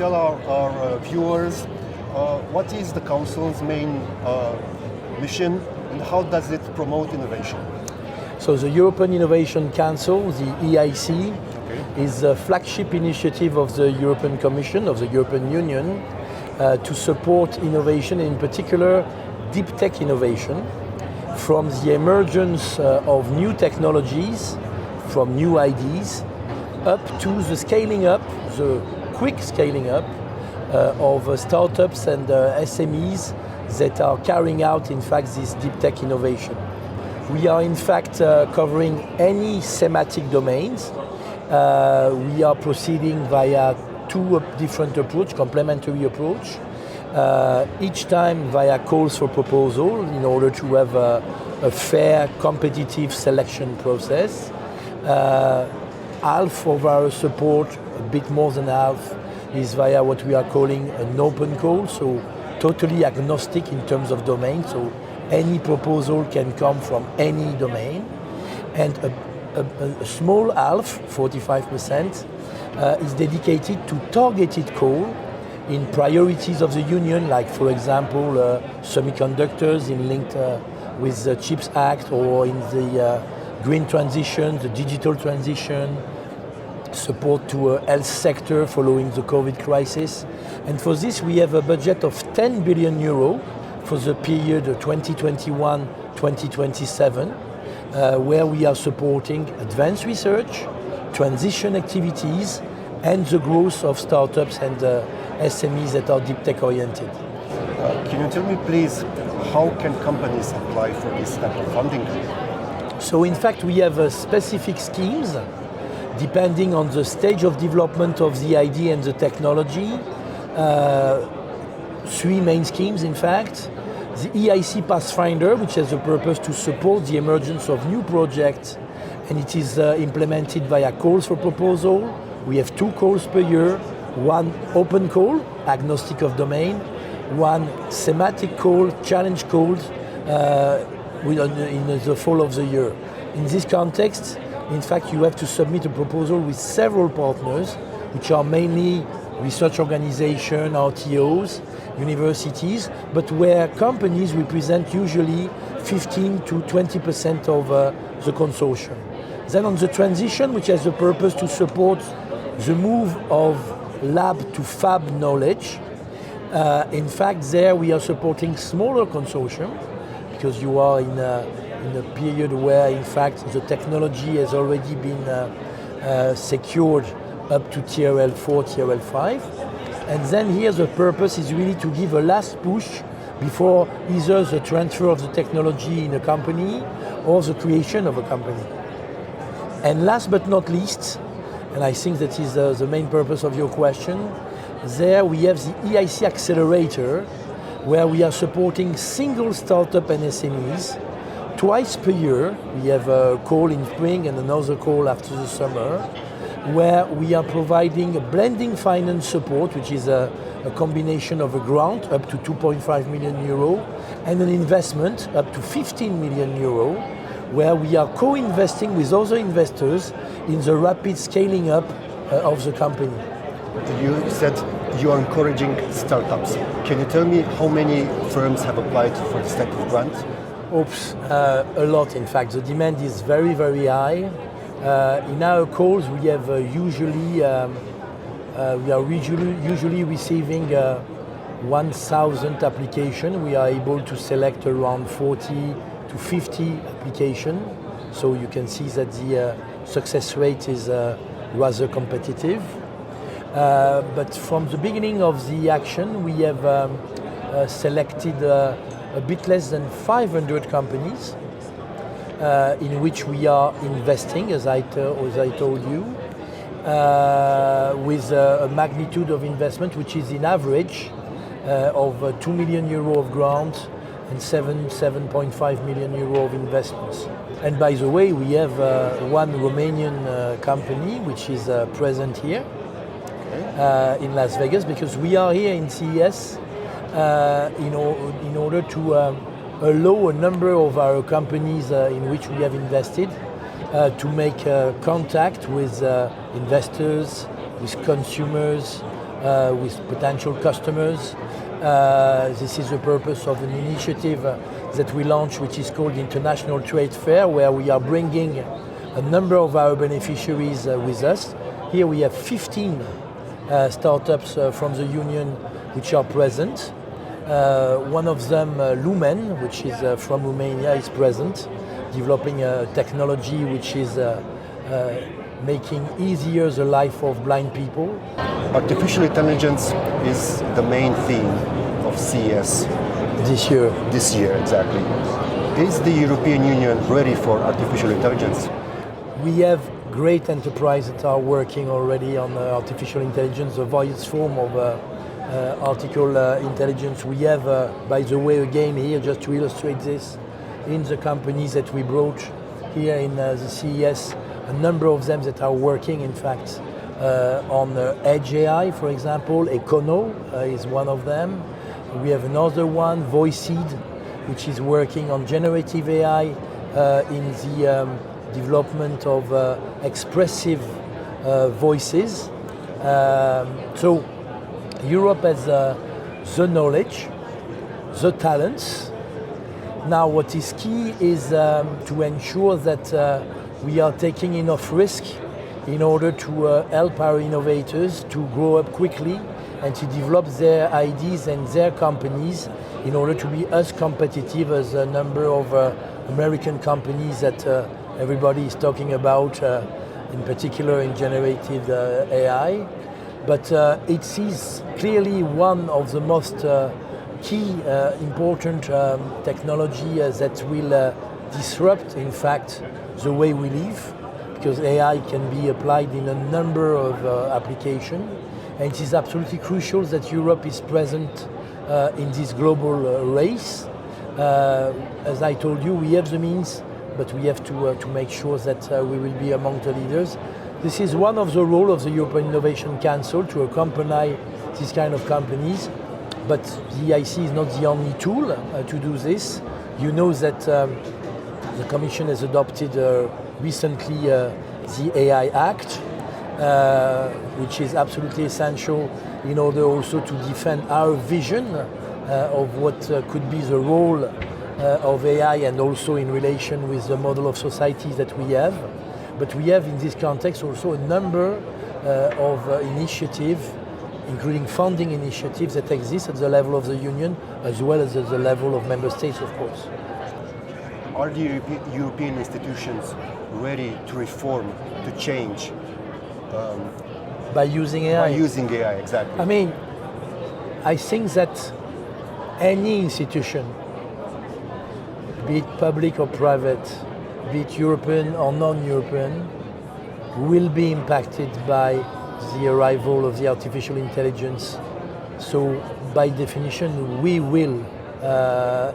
tell our viewers what is the Council's main mission and how does it promote innovation? So the European Innovation Council, the EIC, is a flagship initiative of the European Commission, of the European Union, to support innovation, in particular deep tech innovation, from the emergence of new technologies, from new ideas, up to the scaling up, the quick scaling up of startups and SMEs that are carrying out, in fact, this deep tech innovation. We are, in fact, covering any thematic domains. We are proceeding via two different approaches, complementary approach, each time via calls for proposal in order to have a fair, competitive selection process. Half of our support, a bit more than half, is via what we are calling an open call, so totally agnostic in terms of domain, so any proposal can come from any domain. And a small half, 45%, is dedicated to targeted call in priorities of the Union, like for example semiconductors in linked with the CHIPS Act, or in the green transition, the digital transition, support to health sector following the COVID crisis. And for this we have a budget of 10 billion euro for the period 2021-2027, where we are supporting advanced research, transition activities, and the growth of startups and SMEs that are deep tech oriented. Can you tell me please, how can companies apply for this type of funding? So in fact we have specific schemes depending on the stage of development of the idea and the technology. Three main schemes in fact. The EIC Pathfinder, which has the purpose to support the emergence of new projects, and it is implemented via calls for proposal. We have 2 calls per year, one open call, agnostic of domain, one thematic call, challenge call, in the fall of the year. In this context, in fact, you have to submit a proposal with several partners, which are mainly research organizations, RTOs, universities, but where companies represent usually 15 to 20% of the consortium. Then on the transition, which has the purpose to support the move of lab to fab knowledge, in fact there we are supporting smaller consortium, because you are in a period where in fact the technology has already been secured up to TRL 4, TRL 5. And then here the purpose is really to give a last push before either the transfer of the technology in a company or the creation of a company. And last but not least, and I think that is the main purpose of your question, there we have the EIC Accelerator, where we are supporting single startup and SMEs. Twice per year, we have a call in spring and another call after the summer, where we are providing a blending finance support, which is a combination of a grant up to 2.5 million euro and an investment up to 15 million euro, where we are co-investing with other investors in the rapid scaling up of the company. You said you are encouraging startups. Can you tell me how many firms have applied for this type of grant? A lot in fact. The demand is very, very high. In our calls, we have usually receiving 1,000 applications. We are able to select around 40 to 50 applications. So you can see that the success rate is rather competitive. But from the beginning of the action, we have selected a bit less than 500 companies in which we are investing, as I told you, with a magnitude of investment which is in average of 2 million euro of grant and 7.5 million euro of investments. And by the way, we have one Romanian company which is present here in Las Vegas, because we are here in CES in order to allow a number of our companies in which we have invested to make contact with investors, with consumers, with potential customers. This is the purpose of an initiative that we launched, which is called International Trade Fair, where we are bringing a number of our beneficiaries with us. Here we have 15 startups from the union which are present. One of them, Lumen, which is from Romania, is present, developing a technology which is making easier the life of blind people. Artificial intelligence is the main theme of CES. This year. This year, exactly. Is the European Union ready for artificial intelligence? We have great enterprises that are working already on artificial intelligence, the various form of artificial intelligence. We have, by the way, again here, just to illustrate this, in the companies that we brought here in the CES, a number of them that are working, in fact, on Edge AI, for example. Econo is one of them. We have another one, Voiceed, which is working on generative AI in the development of expressive voices. So Europe has the knowledge, the talents. Now what is key is to ensure that we are taking enough risk in order to help our innovators to grow up quickly and to develop their ideas and their companies in order to be as competitive as a number of American companies that everybody is talking about, in particular in generative AI. But it is clearly one of the most key important technology that will disrupt, in fact, the way we live, because AI can be applied in a number of applications. And it is absolutely crucial that Europe is present in this global race. As I told you, we have the means, but we have to make sure that we will be among the leaders. This is one of the roles of the European Innovation Council, to accompany these kind of companies. But the EIC is not the only tool to do this. You know that the Commission has adopted recently the AI Act, which is absolutely essential in order also to defend our vision of what could be the role of AI, and also in relation with the model of society that we have. But we have in this context also a number of initiatives, including funding initiatives that exist at the level of the Union as well as at the level of member states, of course. Are the European institutions ready to reform, to change? By using AI? By using AI, exactly. I mean, I think that any institution, be it public or private, be it European or non-European, will be impacted by the arrival of the artificial intelligence. So by definition, we will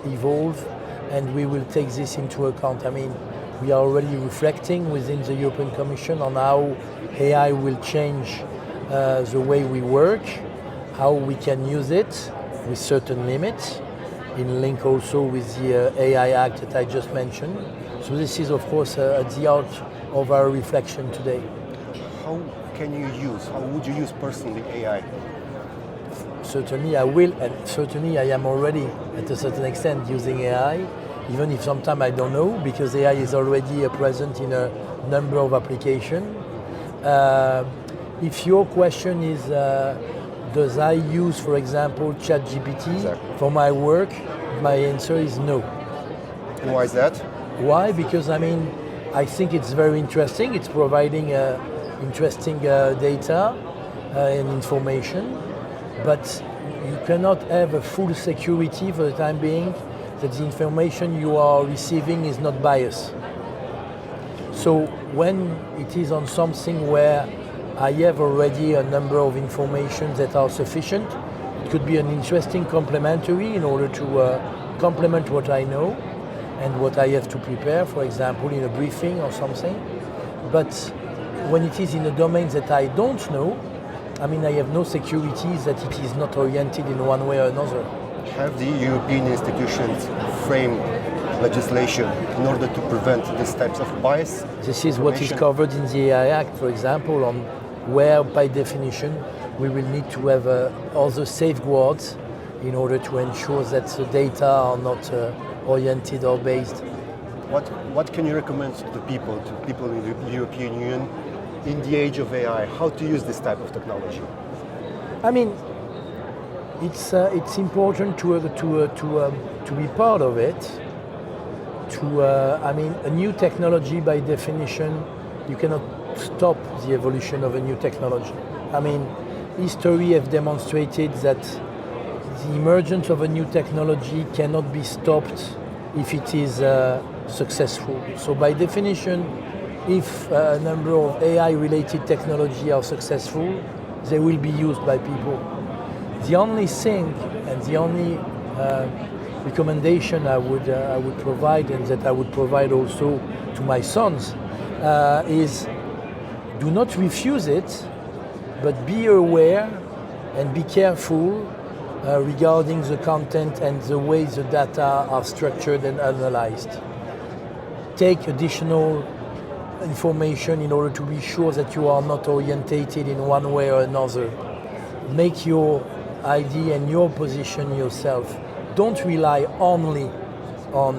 evolve and we will take this into account. I mean, we are already reflecting within the European Commission on how AI will change the way we work, how we can use it with certain limits, in link also with the AI Act that I just mentioned. So this is, of course, at the heart of our reflection today. How can you use, how would you use personally AI? Certainly I will, and certainly I am already, at a certain extent, using AI, even if sometimes I don't know, because AI is already present in a number of applications. If your question is, does I use, for example, ChatGPT for my work, my answer is no. And why is that? Why? Because I mean, I think it's very interesting. It's providing interesting data and information, but you cannot have a full security for the time being that the information you are receiving is not biased. So when it is on something where I have already a number of information that are sufficient, it could be an interesting complementary in order to complement what I know and what I have to prepare, for example, in a briefing or something. But when it is in a domain that I don't know, I mean, I have no security that it is not oriented in one way or another. Have the European institutions framed legislation in order to prevent these types of bias? This is what is covered in the AI Act, for example, on where, by definition, we will need to have other safeguards in order to ensure that the data are not oriented or based. What can you recommend to people in the European Union in the age of AI, how to use this type of technology? I mean, it's important to be part of it. I mean, a new technology by definition, you cannot stop the evolution of a new technology. I mean, history have demonstrated that the emergence of a new technology cannot be stopped if it is successful. So by definition, if a number of AI-related technology are successful, they will be used by people. The only thing and the only recommendation I would provide, and that I would provide also to my sons, is do not refuse it, but be aware and be careful regarding the content and the way the data are structured and analyzed. Take additional information in order to be sure that you are not orientated in one way or another. Make your idea and your position yourself. Don't rely only on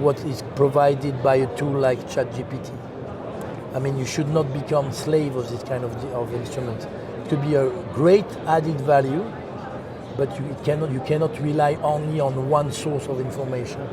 what is provided by a tool like ChatGPT. I mean, you should not become slave of this kind of instrument. It could be a great added value, but you cannot rely only on one source of information.